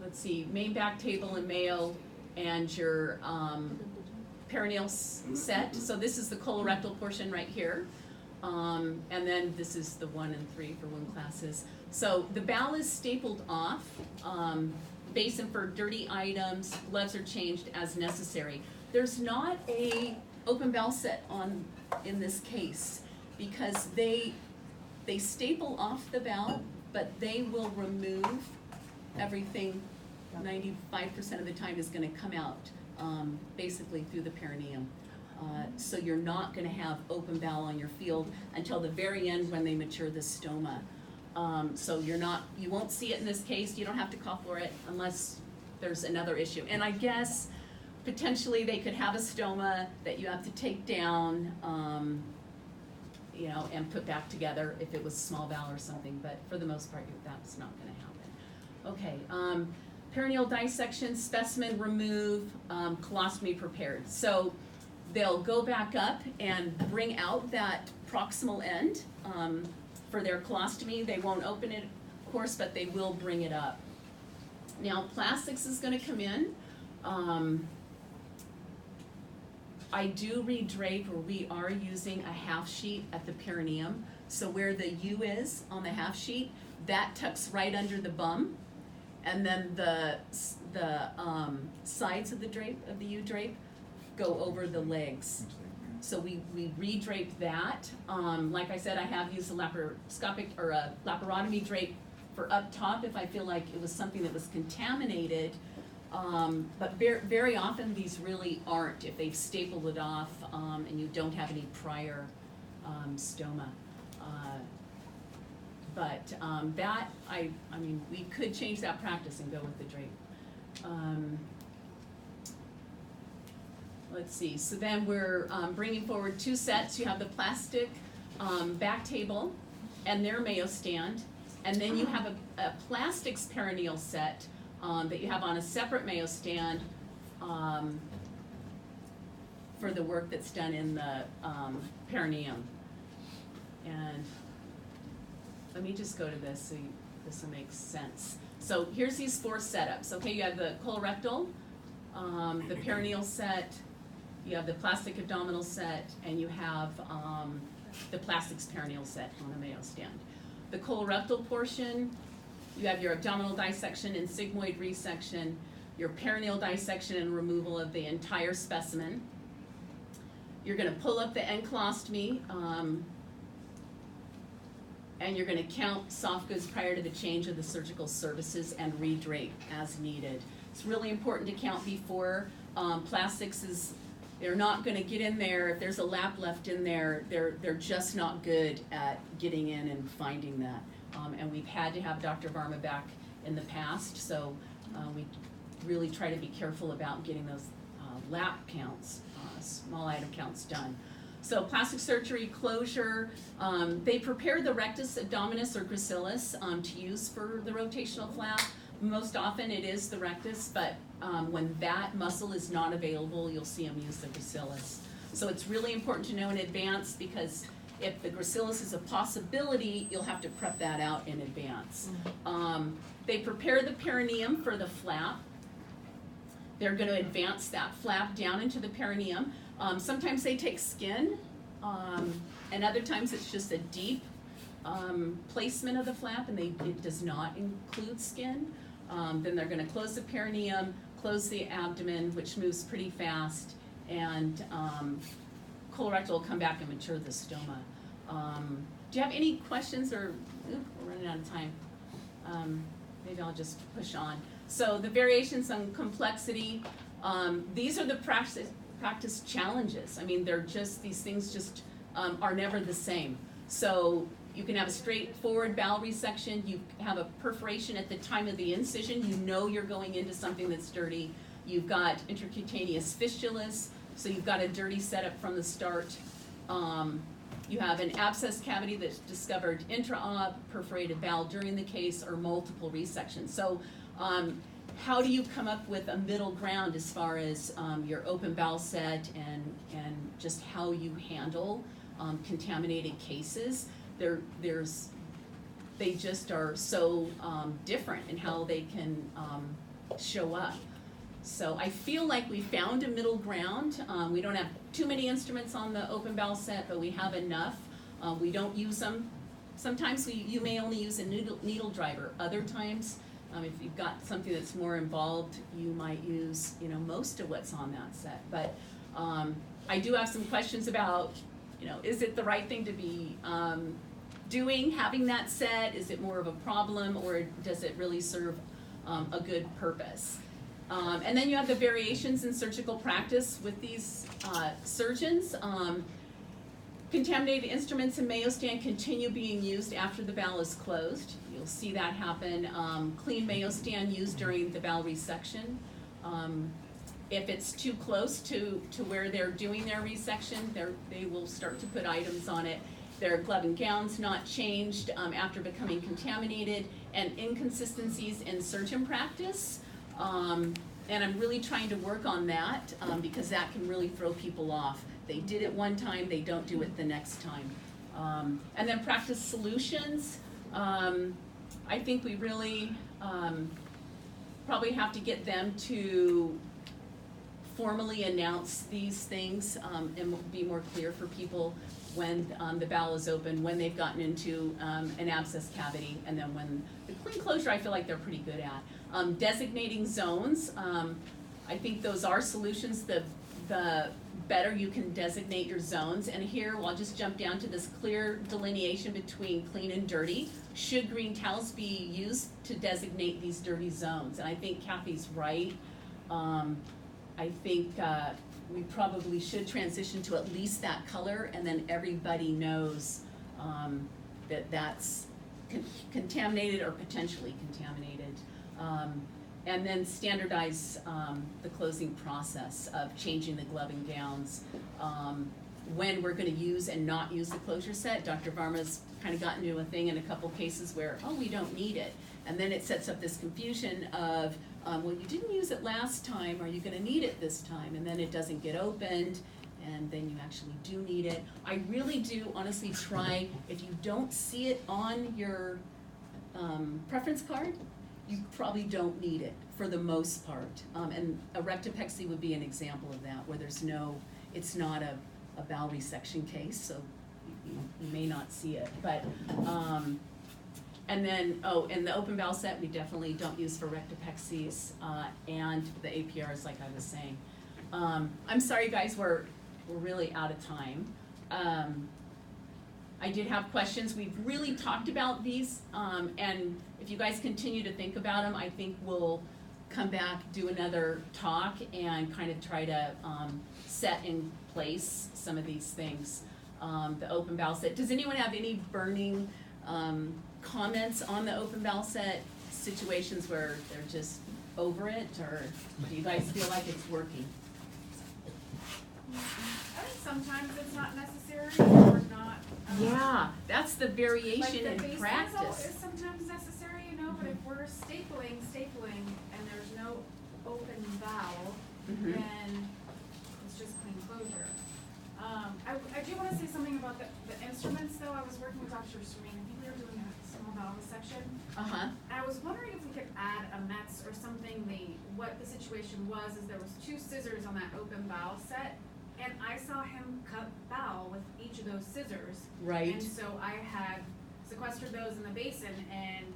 let's see, main back table and male and your perineal set. So this is the colorectal portion right here. And then this is the 1 and 3 for wound classes. So the bowel is stapled off. Basin for dirty items, gloves are changed as necessary. There's not a open bowel set in this case because they staple off the bowel, but they will remove everything. 95% of the time is going to come out basically through the perineum. So you're not going to have open bowel on your field until the very end when they mature the stoma. So you won't see it in this case. You don't have to call for it unless there's another issue. And I guess potentially they could have a stoma that you have to take down, and put back together if it was small bowel or something. But for the most part, that's not going to happen. Okay, perineal dissection, specimen remove, colostomy prepared. So they'll go back up and bring out that proximal end. For their colostomy, they won't open it, of course, but they will bring it up. Now, plastics is going to come in. I do redrape, or we are using a half sheet at the perineum. So where the U is on the half sheet, that tucks right under the bum, and then the sides of the drape, of the U drape, go over the legs. So we redrape that. Like I said, I have used a laparoscopic or a laparotomy drape for up top if I feel like it was something that was contaminated. But very often these really aren't if they've stapled it off and you don't have any prior stoma. But that, I mean, we could change that practice and go with the drape. Let's see, so then we're bringing forward 2 sets. You have the plastic back table and their Mayo stand, and then you have a plastics perineal set that you have on a separate Mayo stand for the work that's done in the perineum. And let me just go to this so this will make sense. So here's these 4 setups. Okay, you have the colorectal, the perineal set, you have the plastic abdominal set, and you have the plastics perineal set on the Mayo stand. The colorectal portion, you have your abdominal dissection and sigmoid resection, your perineal dissection and removal of the entire specimen. You're going to pull up the encolostomy, and you're going to count soft goods prior to the change of the surgical services and redrape as needed. It's really important to count before. Plastics is, they're not going to get in there. If there's a lap left in there, they're just not good at getting in and finding that. And we've had to have Dr. Varma back in the past, so we really try to be careful about getting those lap counts, small item counts done. So plastic surgery closure, they prepare the rectus abdominis or gracilis to use for the rotational flap. Most often it is the rectus, but when that muscle is not available, you'll see them use the gracilis. So it's really important to know in advance, because if the gracilis is a possibility, you'll have to prep that out in advance. They prepare the perineum for the flap. They're going to advance that flap down into the perineum. Sometimes they take skin, and other times it's just a deep placement of the flap, and it does not include skin. Then they're going to close the perineum, close the abdomen, which moves pretty fast, and colorectal will come back and mature the stoma. Do you have any questions, or we're running out of time? Maybe I'll just push on. So the variations on complexity, these are the practice challenges. I mean, they're just, these things just are never the same. So you can have a straightforward bowel resection, you have a perforation at the time of the incision, you know you're going into something that's dirty. You've got intercutaneous fistulas, so you've got a dirty setup from the start. You have an abscess cavity that's discovered intra-op, perforated bowel during the case, or multiple resections. So how do you come up with a middle ground as far as your open bowel set and just how you handle contaminated cases? They just are so different in how they can show up. So I feel like we found a middle ground. We don't have too many instruments on the open bowel set, but we have enough. We don't use them. Sometimes you may only use a needle driver. Other times, if you've got something that's more involved, you might use most of what's on that set. But I do have some questions about, is it the right thing to be having that set? Is it more of a problem, or does it really serve a good purpose? And then you have the variations in surgical practice with these surgeons. Contaminated instruments in Mayo stand continue being used after the bowel is closed. You'll see that happen. Clean Mayo stand used during the bowel resection. If it's too close to where they're doing their resection, they will start to put items on it. Their glove and gowns not changed after becoming contaminated, and inconsistencies in surgeon practice. And I'm really trying to work on that because that can really throw people off. They did it one time, they don't do it the next time. And then practice solutions. I think we really probably have to get them to formally announce these things and be more clear for people when the bowel is open, when they've gotten into an abscess cavity, and then when the clean closure I feel like they're pretty good at. Designating zones, I think those are solutions. The better you can designate your zones. And here, I'll just jump down to this clear delineation between clean and dirty. Should green towels be used to designate these dirty zones? And I think Kathy's right. I think we probably should transition to at least that color, and then everybody knows that that's contaminated or potentially contaminated. And then standardize the closing process of changing the gloving gowns, when we're gonna use and not use the closure set. Dr. Varma's kind of gotten into a thing in a couple cases where, oh, we don't need it. And then it sets up this confusion of, well, you didn't use it last time, are you gonna need it this time? And then it doesn't get opened, and then you actually do need it. I really do honestly try, if you don't see it on your preference card, you probably don't need it for the most part. And a rectopexy would be an example of that, where there's no, it's not a bowel resection case, so you may not see it. But, and then, oh, and the open bowel set, we definitely don't use for rectopexies, and the APRs, like I was saying. I'm sorry, guys, we're really out of time. I did have questions. We've really talked about these, and if you guys continue to think about them, I think we'll come back, do another talk, and kind of try to set in place some of these things. The open bowel set. Does anyone have any burning comments on the open bowel set, situations where they're just over it, or do you guys feel like it's working? I think sometimes it's not necessary or not. Yeah, that's the variation like the in base practice. is sometimes necessary, you know, but if we're stapling, and there's no open bowel, Mhm. then it's just clean closure. I do wanna say something about the instruments though. I was working with Dr. Serene, I think we were doing a small bowel section. Uh-huh. I was wondering if we could add a METS or something. What the situation was is there was 2 scissors on that open bowel set, and I saw him cut bowel with each of those scissors. Right. And so I had sequestered those in the basin, and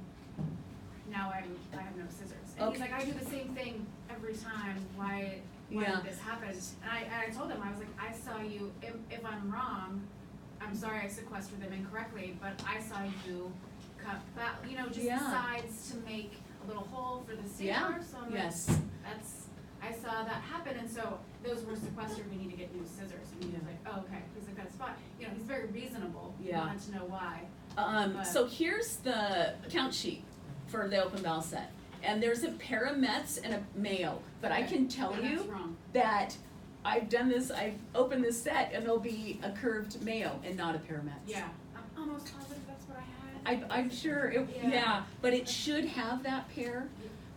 now I have no scissors. And he's Okay. like, I do the same thing every time. Why Yeah. did this happen? And I told him, I was like, I saw you. If I'm wrong, I'm sorry I sequestered them incorrectly, but I saw you cut bowel. You know, just Yeah. the sides to make a little hole for the Caesar. Yeah. So I'm Yes. like, I saw that happen, and so those were sequestered. We need to get new scissors. And he was like, oh, okay. He's like, that's fine. You know, he's very reasonable. He Yeah. wanted to know why. So here's the count sheet for the open bowel set. And there's a pair of Mets and a Mayo, but I can tell And that's you wrong. that I've done this, I've opened this set, and there'll be a curved Mayo and not a pair of Mets. Yeah. I'm almost positive that's what I had. I'm sure, yeah, but it should have that pair.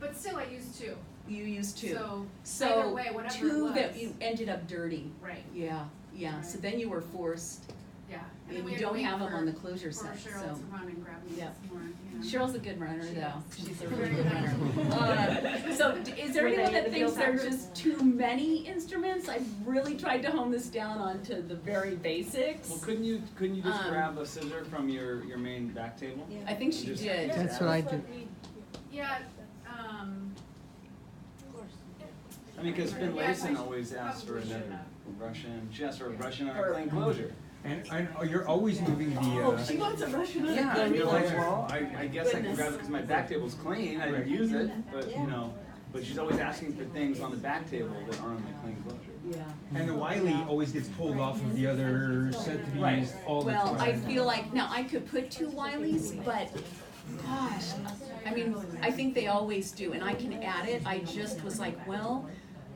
But still, I used 2. You used two. So either way, whatever it two that was. you ended up dirty. Right. Yeah, yeah, so Right. then you were forced, Yeah. and then we you had to don't wait have them for- on the closure for set, Cheryl so. to run and grab me Yeah. this morning, you know. Cheryl's a good runner She though, is. she's a Very really good good runner. So is there Were anyone they that in the thinks field there's hours? just too many instruments? I've really tried to hone this down onto the very basics. Well, couldn't you just Um, grab a scissor from your main back table? Yeah. I think she Just- did. That's what I did. Yeah, Of course. I mean, cause Finn Yeah, Layson I always asks for probably should another have. Russian, she asked for a Russian on Or- a clean closure. And you're always moving the, Oh, she wants a Russian. Yeah, and you're like, well, I guess I can Goodness. grab it because my back table's clean, I didn't use it, but you know, but she's always asking for things on the back table that aren't on the clean closure. Yeah. and the Wiley always gets pulled off of the other set to be Right. used all the time. Well, I feel like, now I could put 2 Wileys, but gosh, I mean, I think they always do, and I can add it. I just was like, well,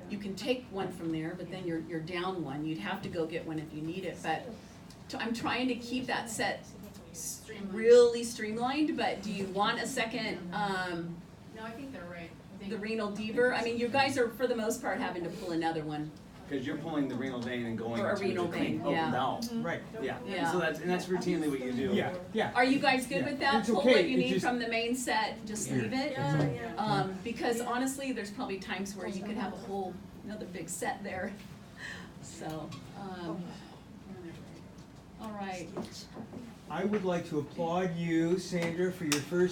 you can take one from there, but then you're down one. You'd have to go get one if you need it, but I'm trying to keep that set really streamlined, but do you want a second, no, I think they're right. I think the renal deeper? I mean, you guys are, for the most part, having to pull another one. Cause you're pulling the renal vein and going Or a to renal the clean vein, open yeah. bowel. Right, Yeah, Yeah. so that's routinely what you do. yeah, yeah. Are you guys good Yeah, with that? it's Pull okay, what you it need just- from the main set, just Yeah. leave it? Yeah. Because honestly, there's probably times where you could have a whole, another big set there. So, all right. I would like to applaud you, Sandra, for your first